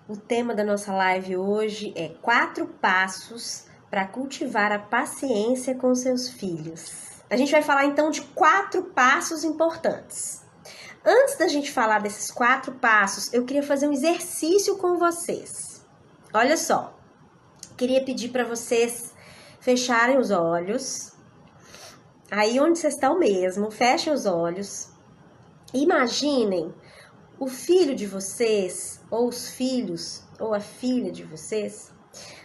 O tema da nossa live hoje é 4 passos para cultivar a paciência com seus filhos. A gente vai falar então de 4 passos importantes. Antes da gente falar desses 4 passos, eu queria fazer um exercício com vocês. Olha só, queria pedir para vocês fecharem os olhos. Aí onde vocês estão mesmo, fechem os olhos. Imaginem o filho de vocês, ou os filhos, ou a filha de vocês,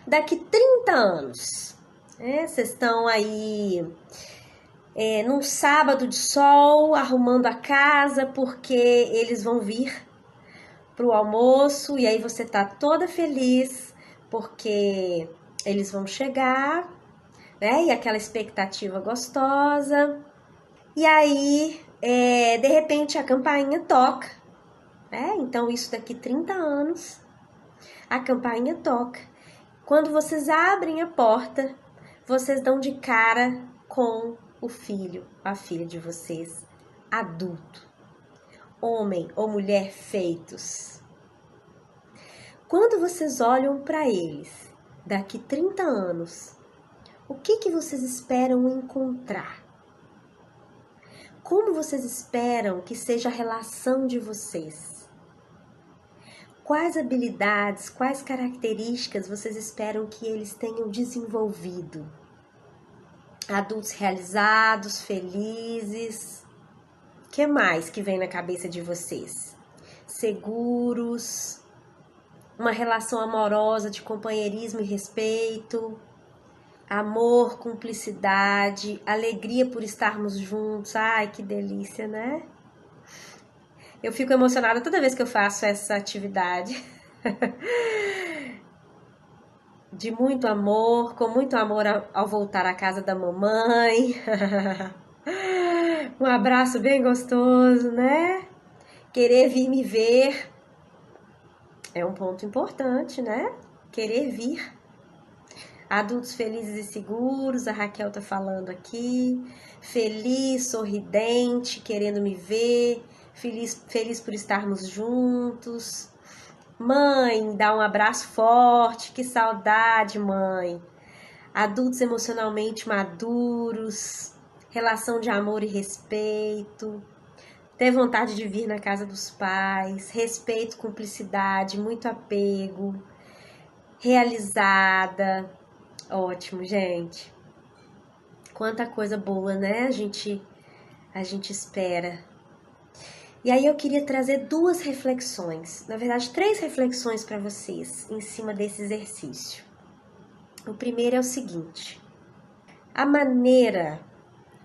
daqui 30 anos. Vocês estão aí num sábado de sol, arrumando a casa, porque eles vão vir para o almoço, e aí você tá toda feliz, porque eles vão chegar, né? E aquela expectativa gostosa. E aí, de repente, a campainha toca. Então, isso daqui 30 anos, a campainha toca. Quando vocês abrem a porta, vocês dão de cara com o filho, a filha de vocês, adulto, homem ou mulher feitos. Quando vocês olham para eles, daqui 30 anos, o que vocês esperam encontrar? Como vocês esperam que seja a relação de vocês? Quais habilidades, quais características vocês esperam que eles tenham desenvolvido? Adultos realizados, felizes. O que mais que vem na cabeça de vocês? Seguros, uma relação amorosa de companheirismo e respeito, amor, cumplicidade, alegria por estarmos juntos. Ai, que delícia, né? Eu fico emocionada toda vez que eu faço essa atividade. De muito amor, com muito amor ao voltar à casa da mamãe. Um abraço bem gostoso, né? Querer vir me ver é um ponto importante, né? Querer vir. Adultos felizes e seguros, a Raquel tá falando aqui. Feliz, sorridente, querendo me ver. Feliz por estarmos juntos. Mãe, dá um abraço forte, que saudade, mãe. Adultos emocionalmente maduros, relação de amor e respeito, ter vontade de vir na casa dos pais, respeito, cumplicidade, muito apego, realizada. Ótimo, gente. Quanta coisa boa, né? A gente espera. E aí eu queria trazer 2 reflexões, na verdade 3 reflexões para vocês em cima desse exercício. O primeiro é o seguinte: a maneira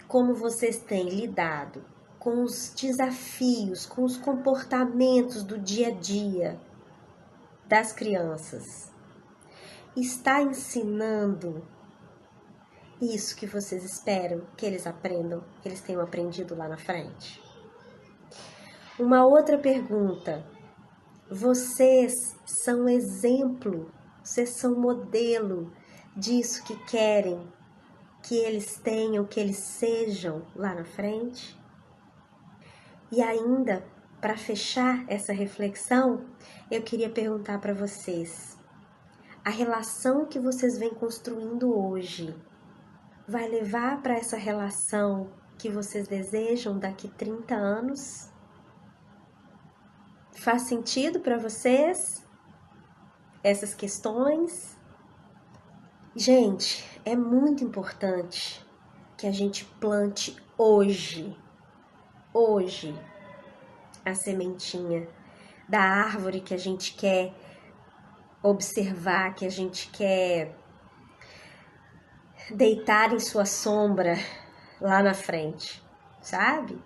como vocês têm lidado com os desafios, com os comportamentos do dia a dia das crianças, está ensinando isso que vocês esperam que eles aprendam, que eles tenham aprendido lá na frente? Uma outra pergunta: vocês são exemplo, vocês são modelo disso que querem que eles tenham, que eles sejam lá na frente? E ainda, para fechar essa reflexão, eu queria perguntar para vocês: a relação que vocês vêm construindo hoje vai levar para essa relação que vocês desejam daqui 30 anos? Faz sentido para vocês essas questões? Gente, é muito importante que a gente plante hoje, a sementinha da árvore que a gente quer observar, que a gente quer deitar em sua sombra lá na frente, sabe?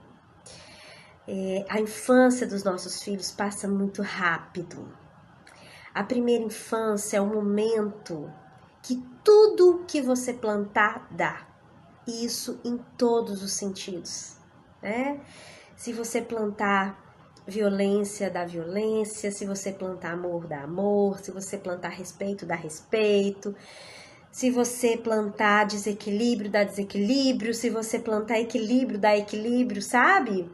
A infância dos nossos filhos passa muito rápido. A primeira infância é o momento que tudo que você plantar dá. E isso em todos os sentidos, né? Se você plantar violência, dá violência. Se você plantar amor, dá amor. Se você plantar respeito, dá respeito. Se você plantar desequilíbrio, dá desequilíbrio. Se você plantar equilíbrio, dá equilíbrio, sabe?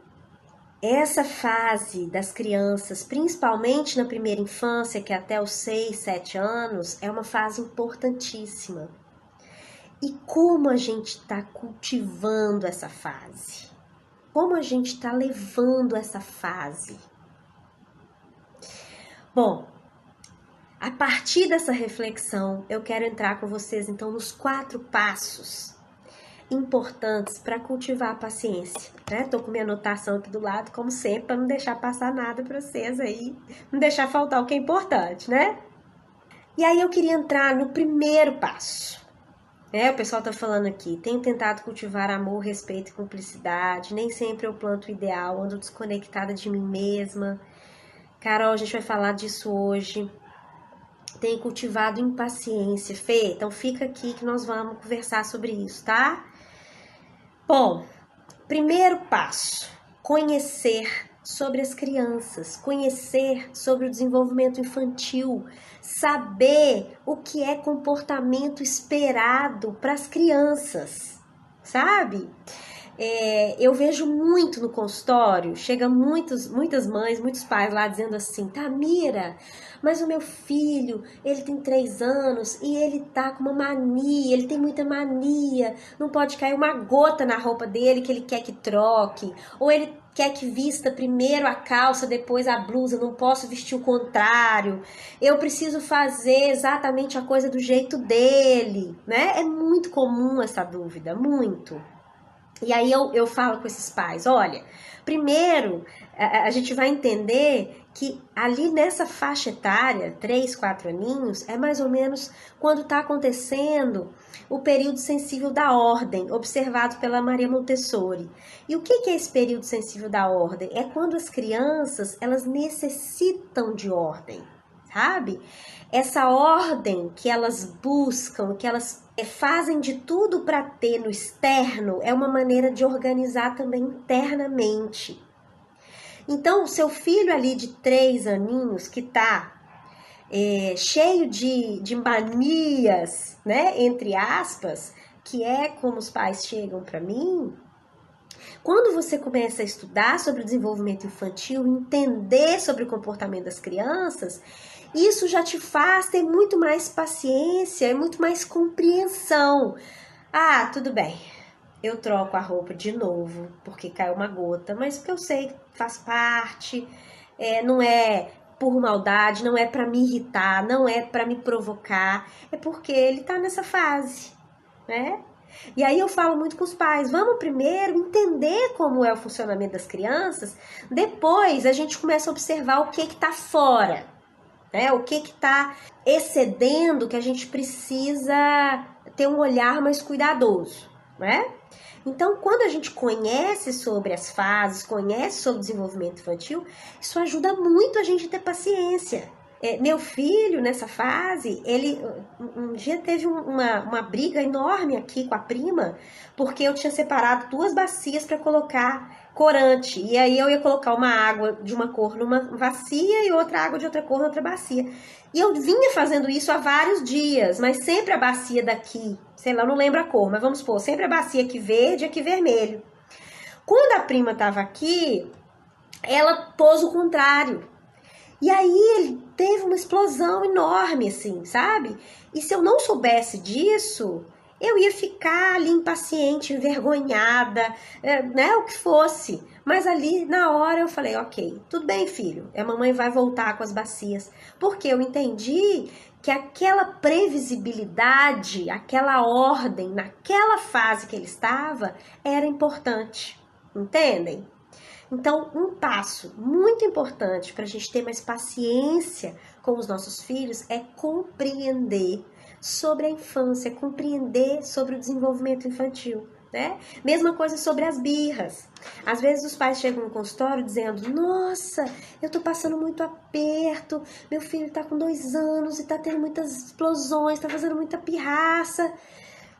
Essa fase das crianças, principalmente na primeira infância, que é até os 6, 7 anos, é uma fase importantíssima. E como a gente está cultivando essa fase? Como a gente está levando essa fase? Bom, a partir dessa reflexão, eu quero entrar com vocês então nos 4 passos importantes para cultivar a paciência, né? Tô com minha anotação aqui do lado, como sempre, para não deixar passar nada para vocês aí, não deixar faltar o que é importante, né? E aí eu queria entrar no primeiro passo. O pessoal tá falando aqui, tenho tentado cultivar amor, respeito e cumplicidade, nem sempre eu planto o ideal, ando desconectada de mim mesma. Carol, a gente vai falar disso hoje. Tenho cultivado impaciência. Fê, então fica aqui que nós vamos conversar sobre isso, tá? Bom, primeiro passo, conhecer sobre as crianças, conhecer sobre o desenvolvimento infantil, saber o que é comportamento esperado para as crianças, sabe? Eu vejo muito no consultório, chega muitas mães, muitos pais lá dizendo assim, Tamira, mas o meu filho, ele tem 3 anos e ele tá com uma mania, ele tem muita mania, não pode cair uma gota na roupa dele que ele quer que troque, ou ele quer que vista primeiro a calça, depois a blusa, não posso vestir o contrário, eu preciso fazer exatamente a coisa do jeito dele, né? É muito comum essa dúvida, muito. E aí eu falo com esses pais, olha, primeiro a gente vai entender que ali nessa faixa etária, 3, 4 aninhos, é mais ou menos quando está acontecendo o período sensível da ordem, observado pela Maria Montessori. E o que é esse período sensível da ordem? É quando as crianças, elas necessitam de ordem, sabe? Essa ordem que elas buscam, que elas fazem de tudo para ter no externo, é uma maneira de organizar também internamente. Então, o seu filho ali de 3 aninhos, que tá cheio de manias, né, entre aspas, que é como os pais chegam para mim, quando você começa a estudar sobre o desenvolvimento infantil, entender sobre o comportamento das crianças, isso já te faz ter muito mais paciência e muito mais compreensão. Ah, tudo bem, eu troco a roupa de novo porque caiu uma gota, mas porque eu sei que faz parte, não é por maldade, não é para me irritar, não é para me provocar, é porque ele tá nessa fase, né? E aí eu falo muito com os pais, vamos primeiro entender como é o funcionamento das crianças, depois a gente começa a observar o que está fora, né? O que está excedendo, que a gente precisa ter um olhar mais cuidadoso, né? Então, quando a gente conhece sobre as fases, conhece sobre o desenvolvimento infantil, isso ajuda muito a gente a ter paciência. Meu filho, nessa fase, ele um dia teve uma briga enorme aqui com a prima, porque eu tinha separado 2 bacias para colocar corante. E aí eu ia colocar uma água de uma cor numa bacia e outra água de outra cor na outra bacia. E eu vinha fazendo isso há vários dias, mas sempre a bacia daqui, sei lá, eu não lembro a cor, mas vamos supor, sempre a bacia aqui verde e aqui vermelho. Quando a prima estava aqui, ela pôs o contrário. E aí ele teve uma explosão enorme, assim, sabe? E se eu não soubesse disso, eu ia ficar ali impaciente, envergonhada, né? O que fosse. Mas ali, na hora, eu falei, ok, tudo bem, filho. A mamãe vai voltar com as bacias. Porque eu entendi que aquela previsibilidade, aquela ordem, naquela fase que ele estava, era importante. Entendem? Então, um passo muito importante para a gente ter mais paciência com os nossos filhos é compreender sobre a infância, compreender sobre o desenvolvimento infantil, né? Mesma coisa sobre as birras. Às vezes os pais chegam no consultório dizendo, nossa, eu tô passando muito aperto, meu filho tá com 2 anos e tá tendo muitas explosões, tá fazendo muita pirraça.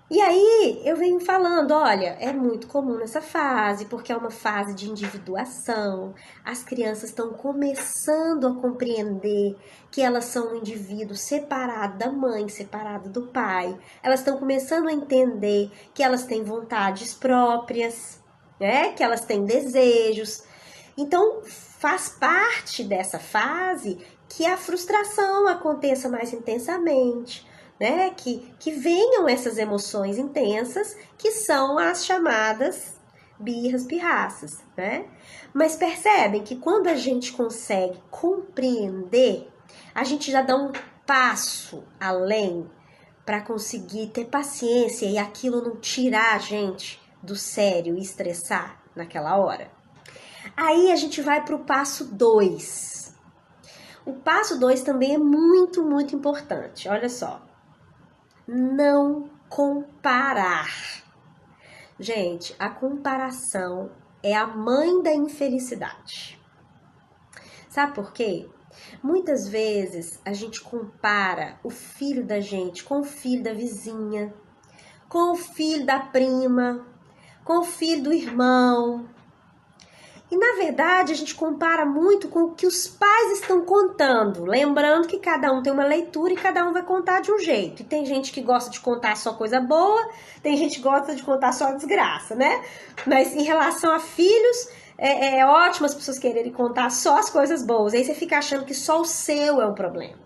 E aí eu venho falando, olha, é muito comum nessa fase, porque é uma fase de individuação, as crianças estão começando a compreender que elas são um indivíduo separado da mãe, separado do pai, elas estão começando a entender que elas têm vontades próprias, né? Que elas têm desejos. Então, faz parte dessa fase que a frustração aconteça mais intensamente, né? Que venham essas emoções intensas, que são as chamadas birras, pirraças, né? Mas percebem que quando a gente consegue compreender, a gente já dá um passo além para conseguir ter paciência e aquilo não tirar a gente do sério e estressar naquela hora. Aí a gente vai para o passo 2. O passo 2 também é muito, muito importante. Olha só. Não comparar. Gente, a comparação é a mãe da infelicidade. Sabe por quê? Muitas vezes a gente compara o filho da gente com o filho da vizinha, com o filho da prima, com o filho do irmão. E na verdade a gente compara muito com o que os pais estão contando, lembrando que cada um tem uma leitura e cada um vai contar de um jeito. E tem gente que gosta de contar só coisa boa, tem gente que gosta de contar só desgraça, né? Mas em relação a filhos, é ótimo as pessoas quererem contar só as coisas boas. Aí você fica achando que só o seu é um problema.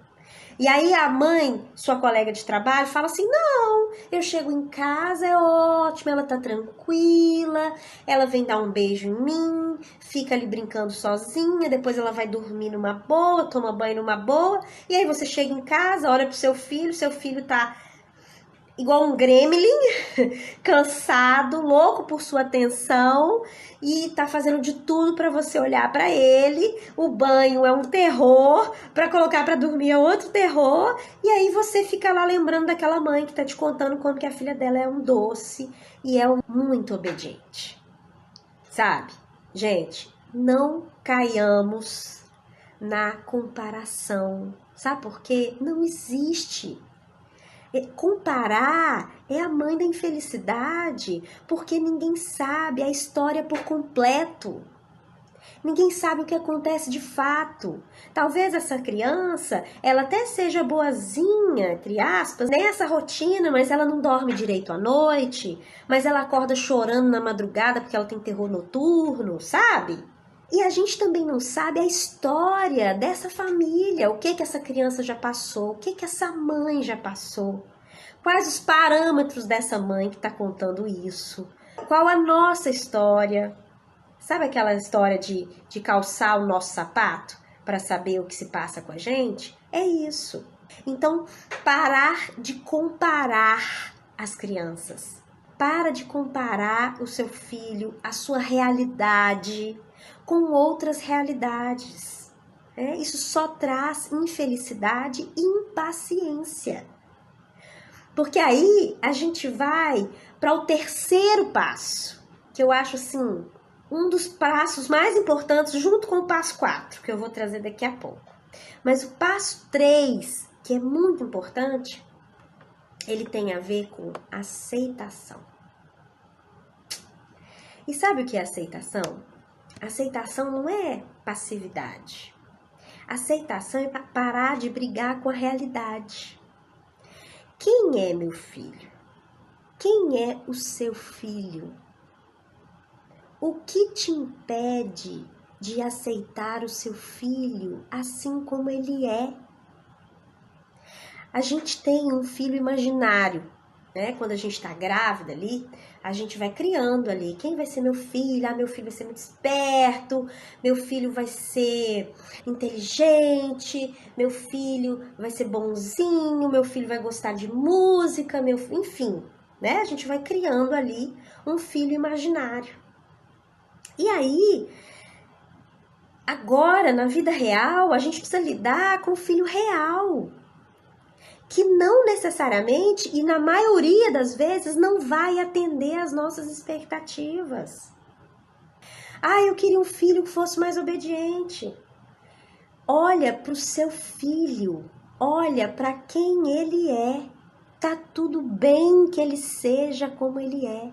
E aí a mãe, sua colega de trabalho, fala assim, não, eu chego em casa, é ótimo, ela tá tranquila, ela vem dar um beijo em mim, fica ali brincando sozinha, depois ela vai dormir numa boa, toma banho numa boa, e aí você chega em casa, olha pro seu filho tá igual um gremlin, cansado, louco por sua atenção e tá fazendo de tudo para você olhar para ele. O banho é um terror, para colocar para dormir é outro terror. E aí você fica lá lembrando daquela mãe que tá te contando como que a filha dela é um doce e é muito obediente. Sabe? Gente, não caiamos na comparação. Sabe por quê? Não existe. Comparar é a mãe da infelicidade, porque ninguém sabe a história por completo. Ninguém sabe o que acontece de fato. Talvez essa criança, ela até seja boazinha, entre aspas, nessa rotina, mas ela não dorme direito à noite, mas ela acorda chorando na madrugada porque ela tem terror noturno, sabe? E a gente também não sabe a história dessa família, o que essa criança já passou, o que essa mãe já passou. Quais os parâmetros dessa mãe que está contando isso? Qual a nossa história? Sabe aquela história de calçar o nosso sapato para saber o que se passa com a gente? É isso. Então, parar de comparar as crianças. Para de comparar o seu filho, a sua realidade, com outras realidades. Isso só traz infelicidade e impaciência. Porque aí a gente vai para o terceiro passo, que eu acho assim, um dos passos mais importantes junto com o passo 4, que eu vou trazer daqui a pouco. Mas o passo 3, que é muito importante, ele tem a ver com aceitação. E sabe o que é aceitação? Aceitação não é passividade. Aceitação é parar de brigar com a realidade. Quem é meu filho? Quem é o seu filho? O que te impede de aceitar o seu filho assim como ele é? A gente tem um filho imaginário, né? Quando a gente está grávida ali, a gente vai criando ali, quem vai ser meu filho? Ah, meu filho vai ser muito esperto, meu filho vai ser inteligente, meu filho vai ser bonzinho, meu filho vai gostar de música, enfim, né? A gente vai criando ali um filho imaginário. E aí, agora, na vida real, a gente precisa lidar com o filho real, que não necessariamente e na maioria das vezes não vai atender às nossas expectativas. Ah, eu queria um filho que fosse mais obediente. Olha para o seu filho, olha para quem ele é. Tá tudo bem que ele seja como ele é.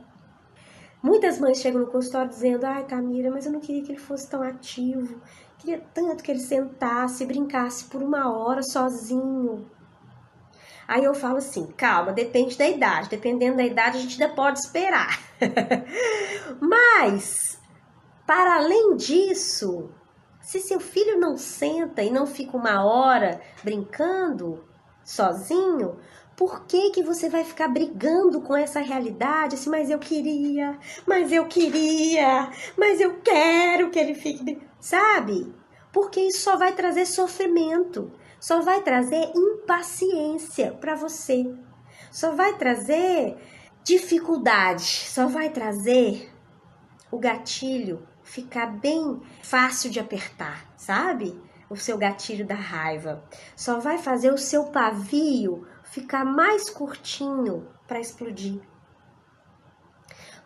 Muitas mães chegam no consultório dizendo, ai, Tamira, mas eu não queria que ele fosse tão ativo. Queria tanto que ele sentasse e brincasse por 1 hora sozinho. Aí eu falo assim, calma, depende da idade. Dependendo da idade, a gente ainda pode esperar. Mas Para além disso, se seu filho não senta e não fica uma hora brincando sozinho, por que que você vai ficar brigando com essa realidade? Assim, mas eu queria, mas eu quero que ele fique, sabe? Porque isso só vai trazer sofrimento, só vai trazer impaciência para você, só vai trazer dificuldade, só vai trazer o gatilho ficar bem fácil de apertar, sabe? O seu gatilho da raiva. Só vai fazer o seu pavio ficar mais curtinho para explodir.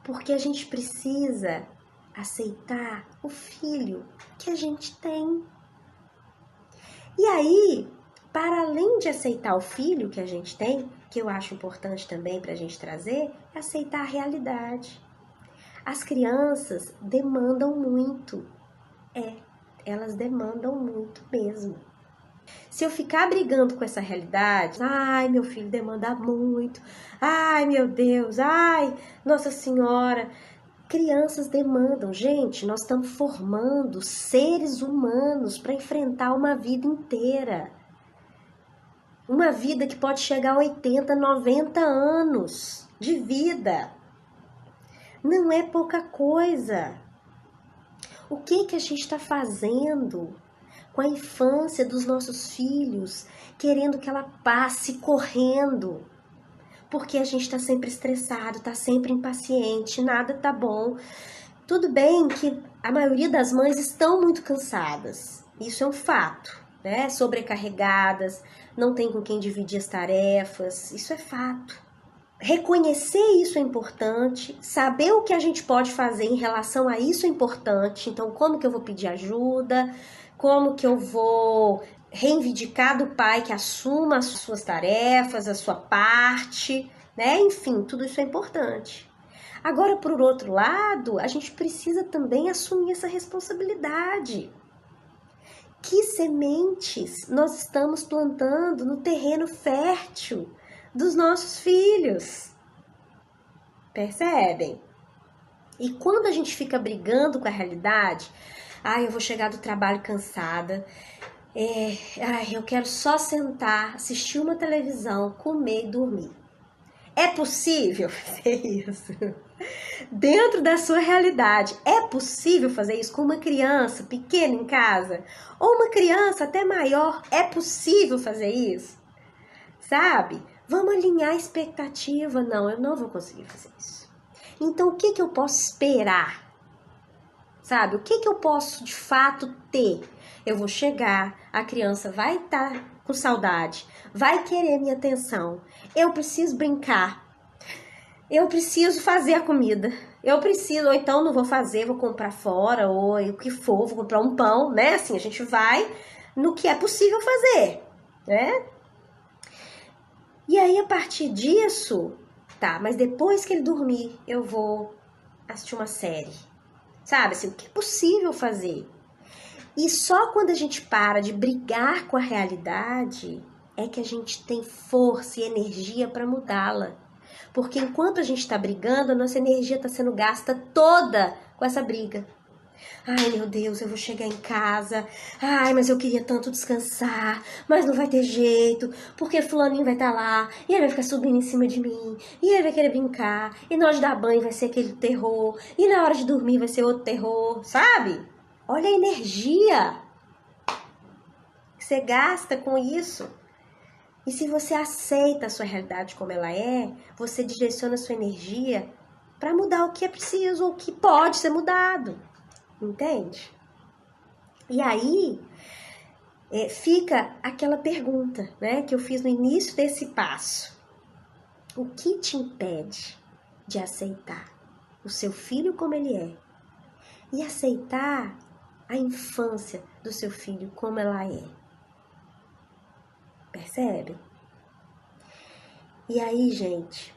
Porque a gente precisa aceitar o filho que a gente tem. E aí, para além de aceitar o filho que a gente tem, que eu acho importante também para a gente trazer, é aceitar a realidade. As crianças demandam muito. Elas demandam muito mesmo. Se eu ficar brigando com essa realidade, ai, meu filho demanda muito, ai, meu Deus, ai, Nossa Senhora. Crianças demandam. Gente, nós estamos formando seres humanos para enfrentar uma vida inteira. Uma vida que pode chegar a 80, 90 anos de vida. Não é pouca coisa. O que a gente está fazendo com a infância dos nossos filhos, querendo que ela passe correndo? Porque a gente está sempre estressado, está sempre impaciente, nada tá bom. Tudo bem que a maioria das mães estão muito cansadas, isso é um fato, né? Sobrecarregadas, não tem com quem dividir as tarefas, isso é fato. Reconhecer isso é importante, saber o que a gente pode fazer em relação a isso é importante. Então, como que eu vou pedir ajuda? Como que eu vou reivindicar do pai que assuma as suas tarefas, a sua parte, né? Enfim, tudo isso é importante. Agora, por outro lado, a gente precisa também assumir essa responsabilidade. Que sementes nós estamos plantando no terreno fértil dos nossos filhos? Percebem? E quando a gente fica brigando com a realidade, eu vou chegar do trabalho cansada, eu quero só sentar, assistir uma televisão, comer e dormir. É possível fazer isso? Dentro da sua realidade, é possível fazer isso com uma criança pequena em casa? Ou uma criança até maior, é possível fazer isso? Sabe? Vamos alinhar a expectativa. Não, eu não vou conseguir fazer isso. Então, o que eu posso esperar? Sabe? O que eu posso, de fato, ter? Eu vou chegar, a criança vai estar com saudade, vai querer minha atenção. Eu preciso brincar. Eu preciso fazer a comida. Eu preciso, ou então não vou fazer, vou comprar fora, ou o que for, vou comprar um pão, né? Assim, a gente vai no que é possível fazer, né? E aí, a partir disso, tá, mas depois que ele dormir, eu vou assistir uma série. Sabe, assim, o que é possível fazer? E só quando a gente para de brigar com a realidade, é que a gente tem força e energia para mudá-la. Porque enquanto a gente está brigando, a nossa energia está sendo gasta toda com essa briga. Ai, meu Deus, eu vou chegar em casa. Ai, mas eu queria tanto descansar. Mas não vai ter jeito, porque fulaninho vai estar lá. E ele vai ficar subindo em cima de mim. E ele vai querer brincar. E na hora de dar banho vai ser aquele terror. E na hora de dormir vai ser outro terror, sabe? Olha a energia que você gasta com isso. E se você aceita a sua realidade como ela é, você direciona a sua energia para mudar o que é preciso, ou o que pode ser mudado. Entende? E aí, fica aquela pergunta, né, que eu fiz no início desse passo. O que te impede de aceitar o seu filho como ele é? E aceitar a infância do seu filho como ela é? Percebe? E aí, gente,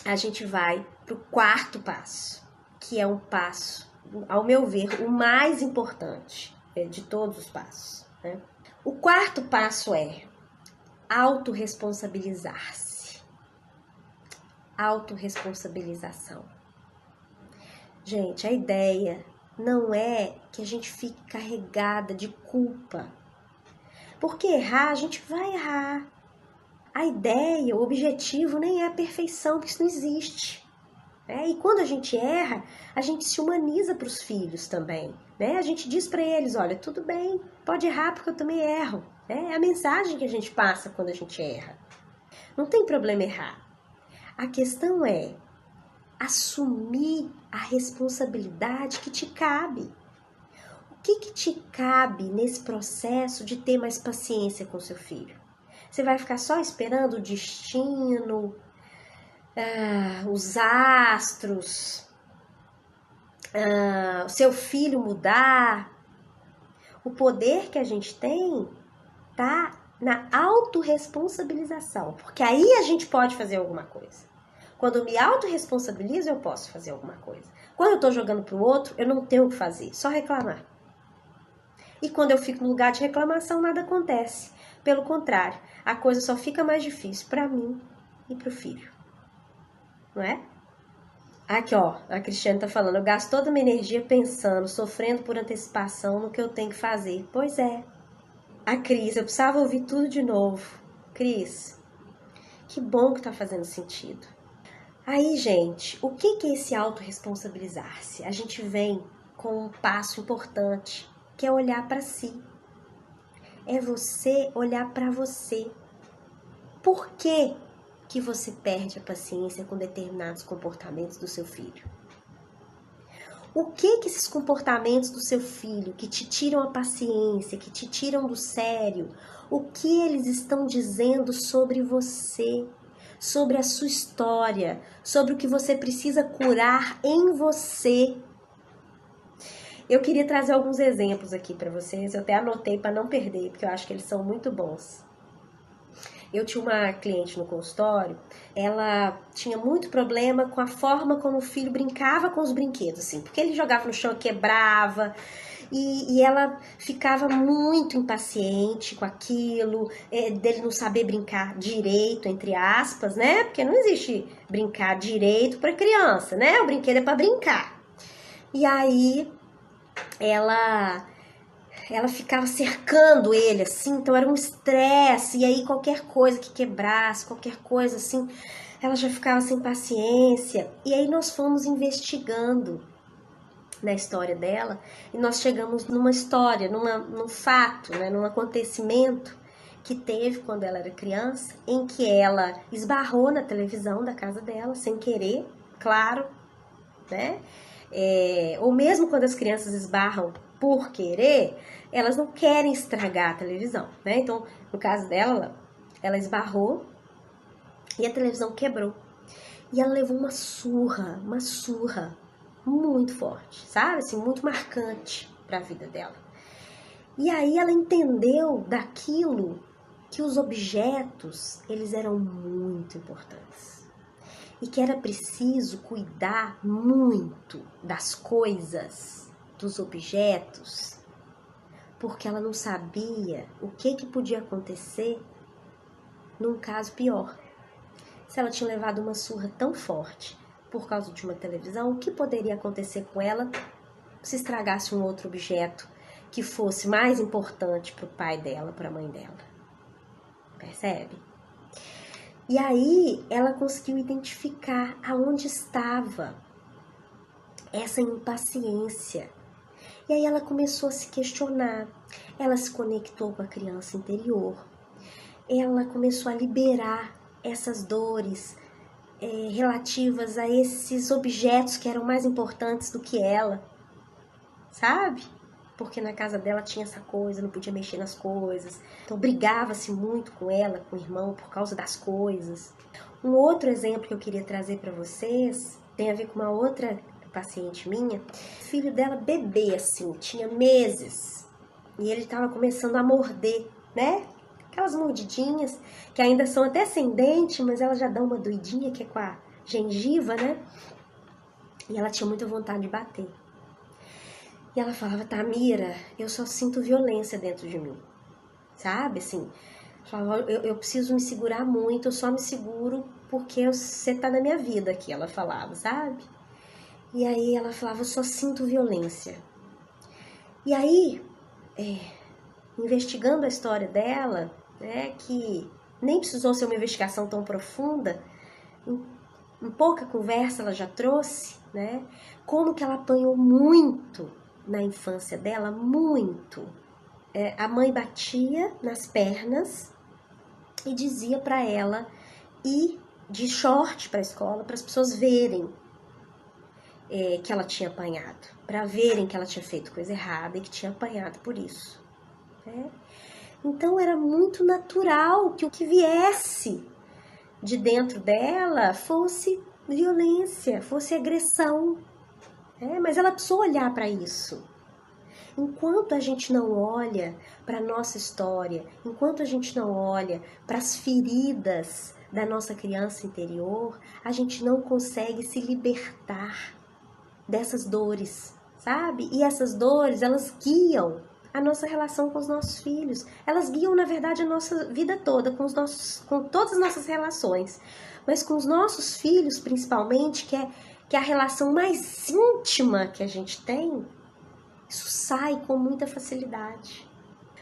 a gente vai pro quarto passo, que é um passo, ao meu ver, o mais importante de todos os passos, né? O quarto passo é autorresponsabilizar-se. Autorresponsabilização. Gente, a ideia não é que a gente fique carregada de culpa. Porque errar, a gente vai errar. A ideia, o objetivo nem é a perfeição, porque isso não existe. E quando a gente erra, a gente se humaniza para os filhos também. A gente diz para eles, olha, tudo bem, pode errar porque eu também erro. É a mensagem que a gente passa quando a gente erra. Não tem problema errar. A questão é assumir a responsabilidade que te cabe. O que te cabe nesse processo de ter mais paciência com seu filho? Você vai ficar só esperando o destino, os astros, o seu filho mudar? O poder que a gente tem tá na autorresponsabilização, porque aí a gente pode fazer alguma coisa. Quando eu me autorresponsabilizo, eu posso fazer alguma coisa. Quando eu tô jogando pro outro, eu não tenho o que fazer, só reclamar. E quando eu fico no lugar de reclamação, nada acontece. Pelo contrário, a coisa só fica mais difícil para mim e pro filho. Não é? Aqui, ó, a Cristiane tá falando, eu gasto toda a minha energia pensando, sofrendo por antecipação no que eu tenho que fazer. Pois é. A Cris, eu precisava ouvir tudo de novo. Cris, que bom que tá fazendo sentido. Aí, gente, o que é esse autorresponsabilizar-se? A gente vem com um passo importante, que é olhar para si. É você olhar para você. Por que você perde a paciência com determinados comportamentos do seu filho? O que esses comportamentos do seu filho que te tiram a paciência, que te tiram do sério, o que eles estão dizendo sobre você, sobre a sua história, sobre o que você precisa curar em você? Eu queria trazer alguns exemplos aqui para vocês, eu até anotei para não perder, porque eu acho que eles são muito bons. Eu tinha uma cliente no consultório, ela tinha muito problema com a forma como o filho brincava com os brinquedos, assim, porque ele jogava no chão e quebrava, e ela ficava muito impaciente com aquilo, dele não saber brincar direito, entre aspas, né? Porque não existe brincar direito para criança, né? O brinquedo é para brincar. E aí ela ficava cercando ele, assim, então era um estresse, e aí qualquer coisa que quebrasse, qualquer coisa assim, ela já ficava sem paciência. E aí nós fomos investigando na história dela, e nós chegamos numa história, num fato, né, num acontecimento que teve quando ela era criança, em que ela esbarrou na televisão da casa dela, sem querer, claro, né? Ou mesmo quando as crianças esbarram por querer, elas não querem estragar a televisão, né? Então, no caso dela, ela esbarrou e a televisão quebrou. E ela levou uma surra muito forte, sabe? Assim, muito marcante para a vida dela. E aí ela entendeu daquilo que os objetos, eles eram muito importantes. E que era preciso cuidar muito das coisas, dos objetos, porque ela não sabia o que podia acontecer num caso pior. Se ela tinha levado uma surra tão forte por causa de uma televisão, o que poderia acontecer com ela se estragasse um outro objeto que fosse mais importante para o pai dela, para a mãe dela? Percebe? E aí ela conseguiu identificar aonde estava essa impaciência. E aí ela começou a se questionar. Ela se conectou com a criança interior. Ela começou a liberar essas dores relativas a esses objetos que eram mais importantes do que ela, sabe? Porque na casa dela tinha essa coisa, não podia mexer nas coisas. Então brigava-se muito com ela, com o irmão, por causa das coisas. Um outro exemplo que eu queria trazer para vocês tem a ver com uma outra paciente minha. O filho dela, bebê, assim, tinha meses. E ele estava começando a morder, né? Aquelas mordidinhas que ainda são até sem dente, mas ela já dá uma doidinha, que é com a gengiva, né? E ela tinha muita vontade de bater. E ela falava, Tamira, eu só sinto violência dentro de mim, sabe? Assim, eu preciso me segurar muito, eu só me seguro porque você tá na minha vida aqui, ela falava, sabe? E aí ela falava, eu só sinto violência. E aí, investigando a história dela, né, que nem precisou ser uma investigação tão profunda, em pouca conversa ela já trouxe, né, como que ela apanhou muito na infância dela, muito. A mãe batia nas pernas e dizia para ela ir de short para a escola, para as pessoas verem que ela tinha apanhado, para verem que ela tinha feito coisa errada e que tinha apanhado por isso. Né? Então era muito natural que o que viesse de dentro dela fosse violência, fosse agressão. Mas ela precisou olhar para isso. Enquanto a gente não olha para a nossa história, enquanto a gente não olha para as feridas da nossa criança interior, a gente não consegue se libertar dessas dores, sabe? E essas dores, elas guiam a nossa relação com os nossos filhos. Elas guiam, na verdade, a nossa vida toda, com todas as nossas relações. Mas com os nossos filhos, principalmente, que é a relação mais íntima que a gente tem, isso sai com muita facilidade.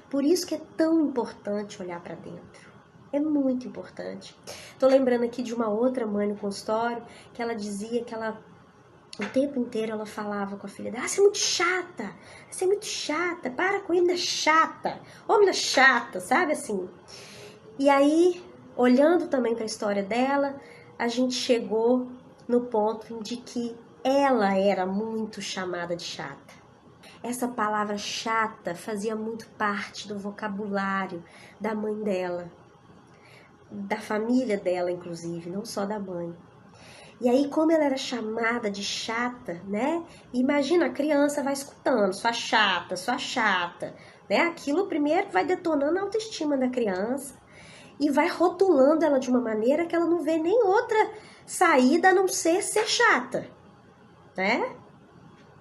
Por isso que é tão importante olhar para dentro. É muito importante. Tô lembrando aqui de uma outra mãe no consultório, que ela dizia que o tempo inteiro ela falava com a filha dela, você é muito chata, você é muito chata, para com ele, chata, homem chata, sabe assim? E aí, olhando também para a história dela, a gente chegou no ponto de que ela era muito chamada de chata. Essa palavra chata fazia muito parte do vocabulário da mãe dela, da família dela, inclusive, não só da mãe. E aí, como ela era chamada de chata, né? Imagina, a criança vai escutando, sua chata, né? Aquilo primeiro vai detonando a autoestima da criança e vai rotulando ela de uma maneira que ela não vê nem outra saída a não ser chata, né?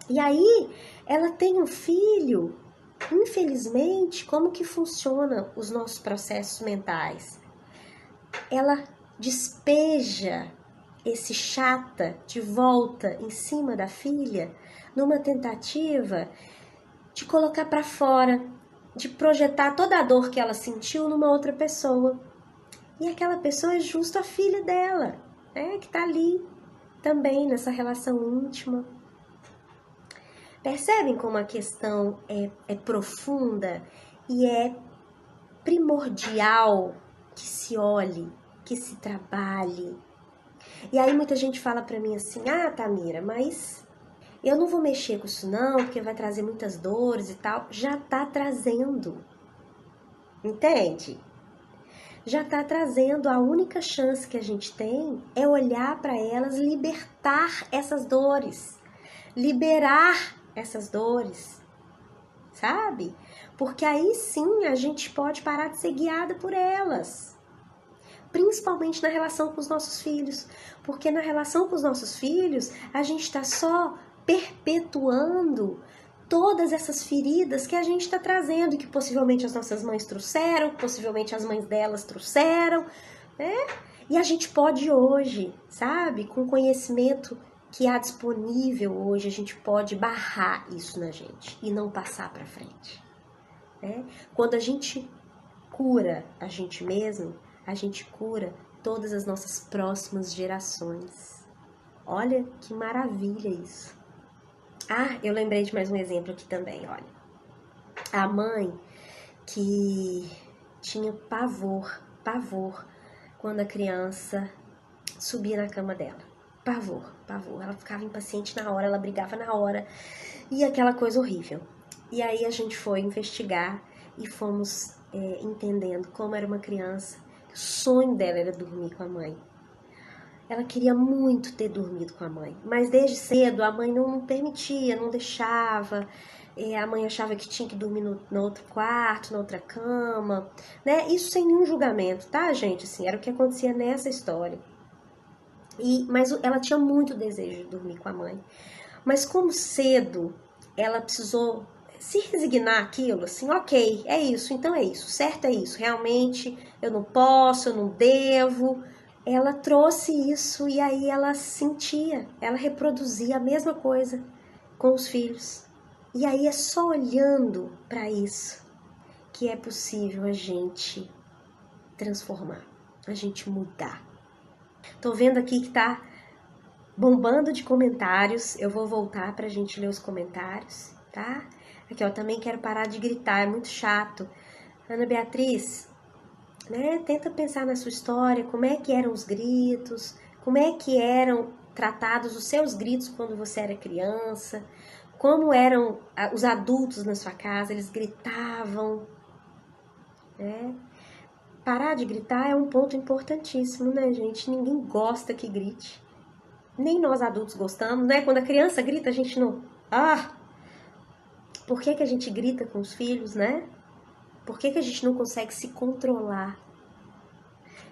E aí, ela tem um filho. Infelizmente, como que funciona os nossos processos mentais? Ela despeja esse chata de volta em cima da filha numa tentativa de colocar para fora, de projetar toda a dor que ela sentiu numa outra pessoa. E aquela pessoa é justo a filha dela, né, que está ali também nessa relação íntima. Percebem como a questão é profunda e é primordial que se olhe, que se trabalhe. E aí muita gente fala pra mim assim, Tamira, mas eu não vou mexer com isso não, porque vai trazer muitas dores e tal. Já tá trazendo, entende? Já tá trazendo, a única chance que a gente tem é olhar para elas, libertar essas dores, liberar essas dores, sabe? Porque aí sim a gente pode parar de ser guiada por elas. Principalmente na relação com os nossos filhos, porque na relação com os nossos filhos, a gente está só perpetuando todas essas feridas que a gente está trazendo, que possivelmente as nossas mães trouxeram, que possivelmente as mães delas trouxeram, né? E a gente pode hoje, sabe, com o conhecimento que há disponível hoje, a gente pode barrar isso na gente e não passar para frente, né? Quando a gente cura a gente mesmo, a gente cura todas as nossas próximas gerações. Olha que maravilha isso. Eu lembrei de mais um exemplo aqui também, olha. A mãe que tinha pavor quando a criança subia na cama dela. Pavor. Ela ficava impaciente na hora, ela brigava na hora. E aquela coisa horrível. E aí a gente foi investigar e fomos entendendo como era uma criança. O sonho dela era dormir com a mãe. Ela queria muito ter dormido com a mãe, mas desde cedo a mãe não permitia, não deixava. A mãe achava que tinha que dormir no outro quarto, na outra cama, né? Isso sem nenhum julgamento, tá, gente? Assim, era o que acontecia nessa história. Mas ela tinha muito desejo de dormir com a mãe. Mas como cedo ela precisou se resignar àquilo, assim, ok, é isso, então é isso, certo é isso, realmente eu não posso, eu não devo, ela trouxe isso e aí ela sentia, ela reproduzia a mesma coisa com os filhos. E aí é só olhando para isso que é possível a gente transformar, a gente mudar. Tô vendo aqui que tá bombando de comentários, eu vou voltar pra gente ler os comentários, tá? Aqui, ó, também quero parar de gritar, é muito chato. Ana Beatriz, né, tenta pensar na sua história, como é que eram os gritos, como é que eram tratados os seus gritos quando você era criança, como eram os adultos na sua casa, eles gritavam, né? Parar de gritar é um ponto importantíssimo, né, gente? Ninguém gosta que grite. Nem nós adultos gostamos, né? Quando a criança grita, a gente não... Por que a gente grita com os filhos, né? Por que a gente não consegue se controlar?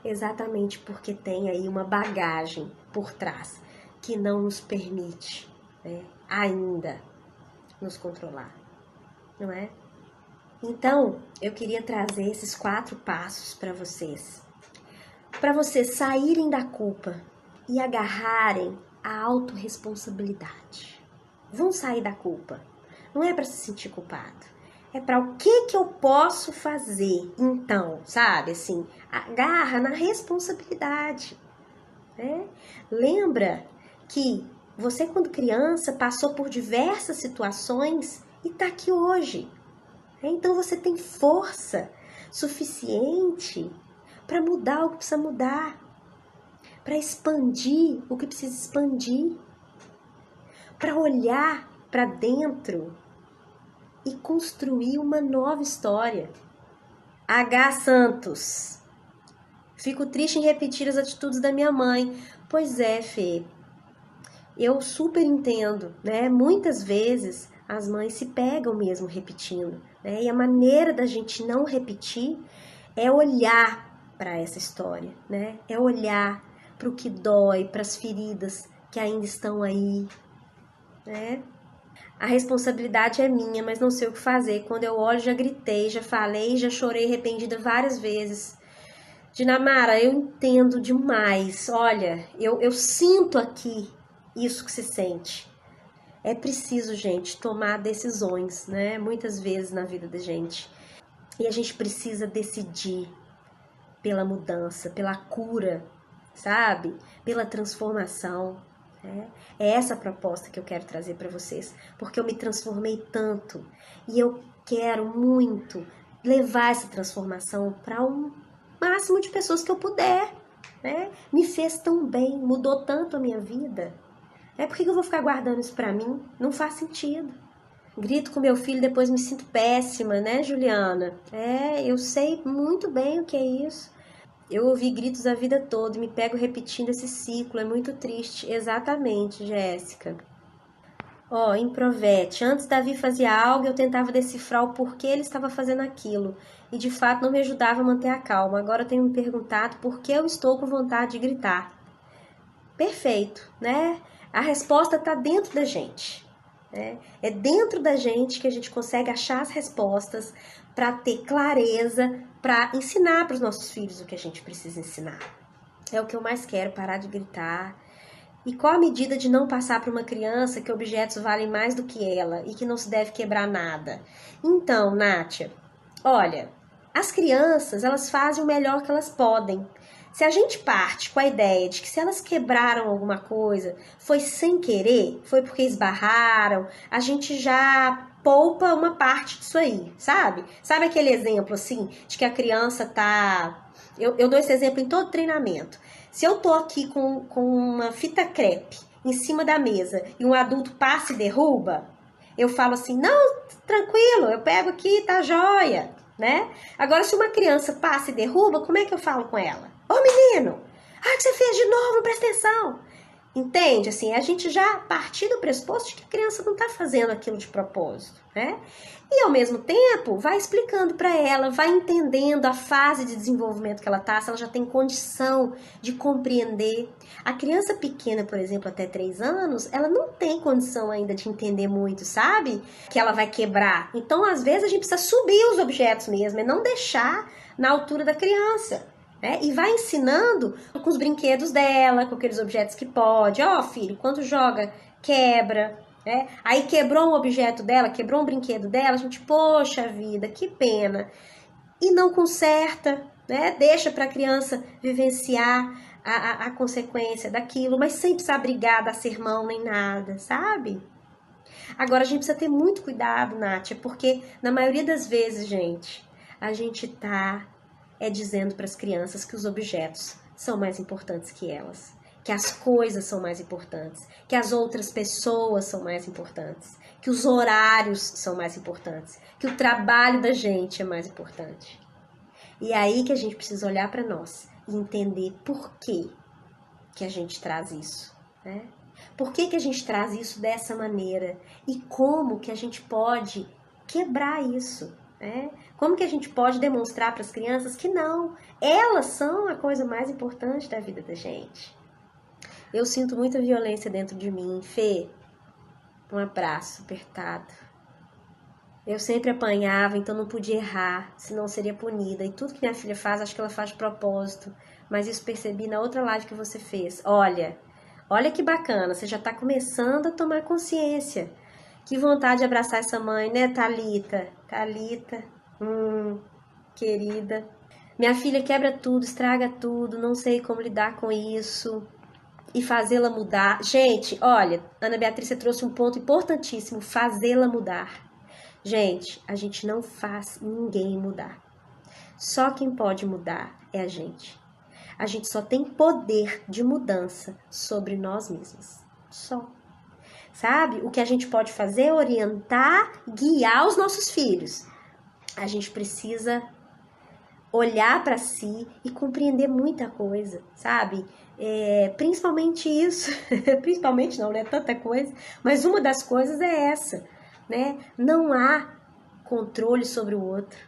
Exatamente porque tem aí uma bagagem por trás que não nos permite, né, ainda nos controlar, não é? Então, eu queria trazer esses 4 passos para vocês saírem da culpa e agarrarem a autorresponsabilidade. Vão sair da culpa. Não é para se sentir culpado. É para o que eu posso fazer. Então, sabe, assim, agarra na responsabilidade, né? Lembra que você, quando criança, passou por diversas situações e tá aqui hoje. Então você tem força suficiente para mudar o que precisa mudar, para expandir o que precisa expandir, para olhar para dentro e construir uma nova história. H. Santos. Fico triste em repetir as atitudes da minha mãe. Pois é, Fê. Eu super entendo, né? Muitas vezes as mães se pegam mesmo repetindo, né? E a maneira da gente não repetir é olhar para essa história, né? É olhar para o que dói, para as feridas que ainda estão aí, né? A responsabilidade é minha, mas não sei o que fazer. Quando eu olho, já gritei, já falei, já chorei arrependida várias vezes. Dinamara, eu entendo demais. Olha, eu sinto aqui isso que se sente. É preciso, gente, tomar decisões, né? Muitas vezes na vida da gente. E a gente precisa decidir pela mudança, pela cura, sabe? Pela transformação. É essa a proposta que eu quero trazer para vocês, porque eu me transformei tanto e eu quero muito levar essa transformação para um máximo de pessoas que eu puder, né? Me fez tão bem, mudou tanto a minha vida. Por que eu vou ficar guardando isso para mim? Não faz sentido. Grito com meu filho, depois me sinto péssima, né, Juliana? Eu sei muito bem o que é isso. Eu ouvi gritos a vida toda e me pego repetindo esse ciclo, é muito triste. Exatamente, Jéssica. Improvete. Antes Davi fazia algo, eu tentava decifrar o porquê ele estava fazendo aquilo. E de fato não me ajudava a manter a calma. Agora eu tenho me perguntado por que eu estou com vontade de gritar. Perfeito, né? A resposta está dentro da gente. Né? É dentro da gente que a gente consegue achar as respostas para ter clareza, para ensinar para os nossos filhos o que a gente precisa ensinar. É o que eu mais quero, parar de gritar. E qual a medida de não passar para uma criança que objetos valem mais do que ela e que não se deve quebrar nada? Então, Nátia, olha, as crianças, elas fazem o melhor que elas podem. Se a gente parte com a ideia de que se elas quebraram alguma coisa, foi sem querer, foi porque esbarraram, a gente já poupa uma parte disso aí, sabe? Sabe aquele exemplo, assim, de que a criança tá... Eu dou esse exemplo em todo treinamento. Se eu tô aqui com uma fita crepe em cima da mesa e um adulto passa e derruba, eu falo assim, não, tranquilo, eu pego aqui, tá joia, né? Agora, se uma criança passa e derruba, como é que eu falo com ela? Ô menino, o que você fez de novo? Não presta atenção. Entende? Assim, a gente já partir do pressuposto de que a criança não está fazendo aquilo de propósito, né? E ao mesmo tempo, vai explicando para ela, vai entendendo a fase de desenvolvimento que ela está, se ela já tem condição de compreender. A criança pequena, por exemplo, até 3 anos, ela não tem condição ainda de entender muito, sabe? Que ela vai quebrar. Então, às vezes, a gente precisa subir os objetos mesmo, e não deixar na altura da criança. né? E vai ensinando com os brinquedos dela, com aqueles objetos que pode. Ó, filho, quando joga, quebra, né? Aí quebrou um objeto dela, quebrou um brinquedo dela, a gente, poxa vida, que pena. E não conserta, né? Deixa para a criança vivenciar a consequência daquilo, mas sem precisar brigar, dar sermão nem nada, sabe? Agora a gente precisa ter muito cuidado, Nátia, porque na maioria das vezes, gente, a gente tá dizendo para as crianças que os objetos são mais importantes que elas, que as coisas são mais importantes, que as outras pessoas são mais importantes, que os horários são mais importantes, que o trabalho da gente é mais importante. E é aí que a gente precisa olhar para nós e entender por que a gente traz isso, né? Por que a gente traz isso dessa maneira? E como que a gente pode quebrar isso? Né? Como que a gente pode demonstrar para as crianças que não, elas são a coisa mais importante da vida da gente? Eu sinto muita violência dentro de mim. Fê, um abraço apertado. Eu sempre apanhava, então não podia errar, senão seria punida. E tudo que minha filha faz, acho que ela faz de propósito. Mas isso percebi na outra live que você fez. Olha que bacana, você já está começando a tomar consciência. Que vontade de abraçar essa mãe, né, Thalita? Thalita, querida. Minha filha quebra tudo, estraga tudo, não sei como lidar com isso e fazê-la mudar. Gente, olha, Ana Beatriz, você trouxe um ponto importantíssimo, fazê-la mudar. Gente, a gente não faz ninguém mudar. Só quem pode mudar é a gente. A gente só tem poder de mudança sobre nós mesmos. Só. Sabe? O que a gente pode fazer é orientar, guiar os nossos filhos. A gente precisa olhar para si e compreender muita coisa, sabe? Principalmente isso. Principalmente não, né? Tanta coisa. Mas uma das coisas é essa, né? Não há controle sobre o outro.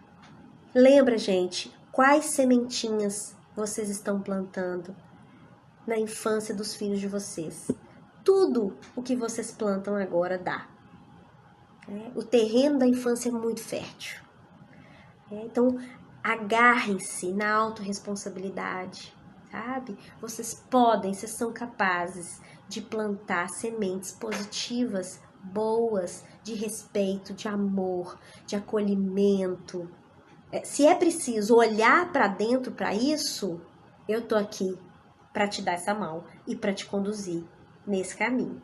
Lembra, gente, quais sementinhas vocês estão plantando na infância dos filhos de vocês? Tudo o que vocês plantam agora dá. O terreno da infância é muito fértil. Então, agarrem-se na autorresponsabilidade, sabe? Vocês são capazes de plantar sementes positivas, boas, de respeito, de amor, de acolhimento. Se é preciso olhar para dentro para isso, eu tô aqui para te dar essa mão e para te conduzir nesse caminho.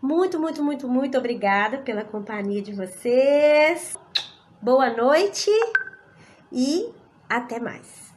Muito, muito, muito, muito obrigada pela companhia de vocês. Boa noite e até mais.